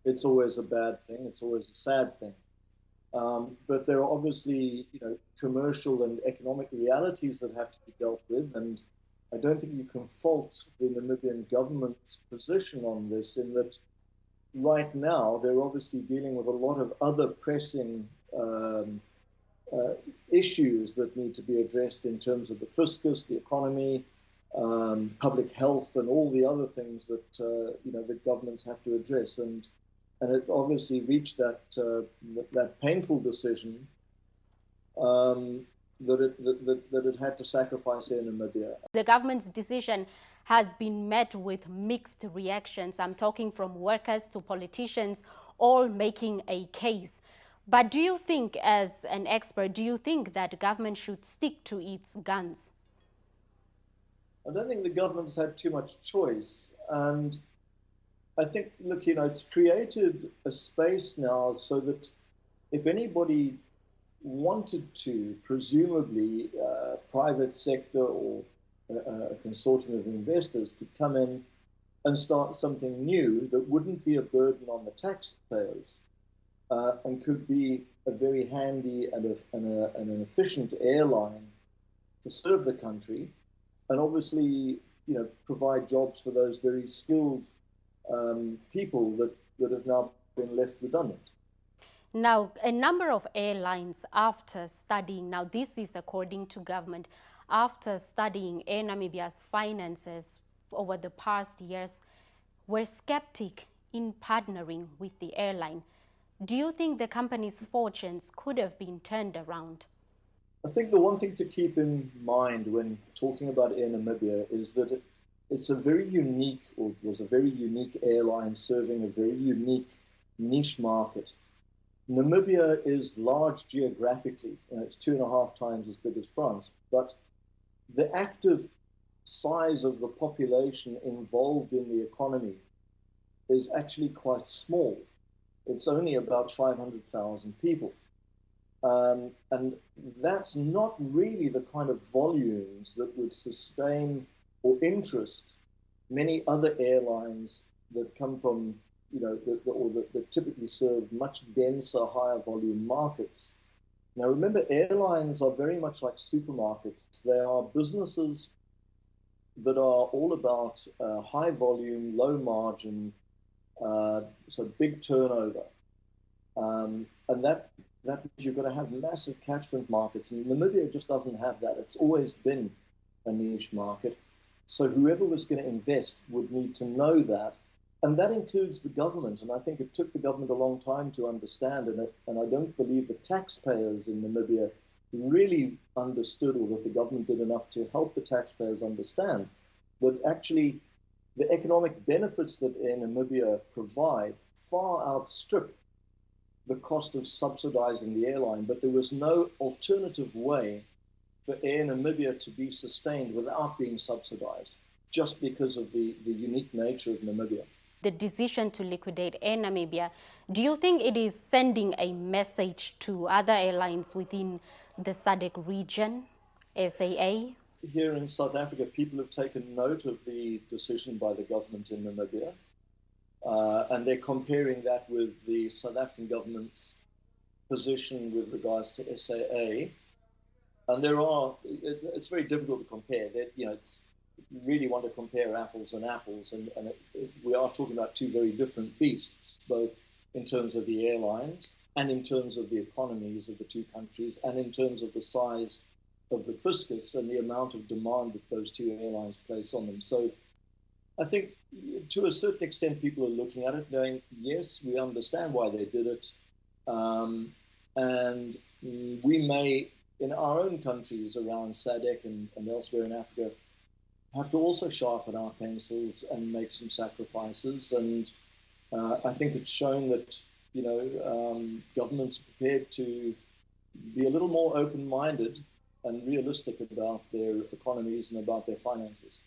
it's always a bad thing. It's always a sad thing. But there are obviously, commercial and economic realities that have to be dealt with, and I don't think you can fault the Namibian government's position on this, in that right now they're obviously dealing with a lot of other pressing uh, issues that need to be addressed in terms of the fiscus, the economy, public health, and all the other things that the governments have to address. And it obviously reached that painful decision, that it had to sacrifice Air Namibia. The government's decision has been met with mixed reactions. I'm talking from workers to politicians, all making a case. But do you think, as an expert, do you think that government should stick to its guns? I don't think the government's had too much choice. And I think, look, it's created a space now so that if anybody wanted to, presumably private sector or a consortium of investors could come in and start something new that wouldn't be a burden on the taxpayers, and could be a very handy and an efficient airline to serve the country, and obviously, provide jobs for those very skilled people that have now been left redundant. Now, a number of airlines, after studying, now this is according to government, after studying Air Namibia's finances over the past years, were skeptic in partnering with the airline. Do you think the company's fortunes could have been turned around? I think the one thing to keep in mind when talking about Air Namibia is that it's a very unique, or was a very unique airline serving a very unique niche market. Namibia is large geographically, it's 2.5 times as big as France, but the active size of the population involved in the economy is actually quite small. It's only about 500,000 people. And that's not really the kind of volumes that would sustain or interest many other airlines that come from, that typically serve much denser, higher volume markets. Now, remember, airlines are very much like supermarkets. They are businesses that are all about high volume, low margin, so big turnover. And that means you're going to have massive catchment markets. And Namibia just doesn't have that. It's always been a niche market. So whoever was going to invest would need to know that. And that includes the government. And I think it took the government a long time to understand it. And I don't believe the taxpayers in Namibia really understood, or that the government did enough to help the taxpayers understand that actually the economic benefits that Air Namibia provide far outstrip the cost of subsidizing the airline. But there was no alternative way for Air Namibia to be sustained without being subsidized, just because of the unique nature of Namibia. The decision to liquidate Air Namibia, do you think it is sending a message to other airlines within the SADC region, SAA? Here in South Africa, people have taken note of the decision by the government in Namibia, and they're comparing that with the South African government's position with regards to SAA. And it's very difficult to compare. It's really want to compare apples and apples, and we are talking about two very different beasts, both in terms of the airlines and in terms of the economies of the two countries, and in terms of the size of the fiscus and the amount of demand that those two airlines place on them. So I think to a certain extent people are looking at it going, yes, we understand why they did it, and we may, in our own countries around SADC and elsewhere in Africa, have to also sharpen our pencils and make some sacrifices. And I think it's shown that governments are prepared to be a little more open-minded and realistic about their economies and about their finances.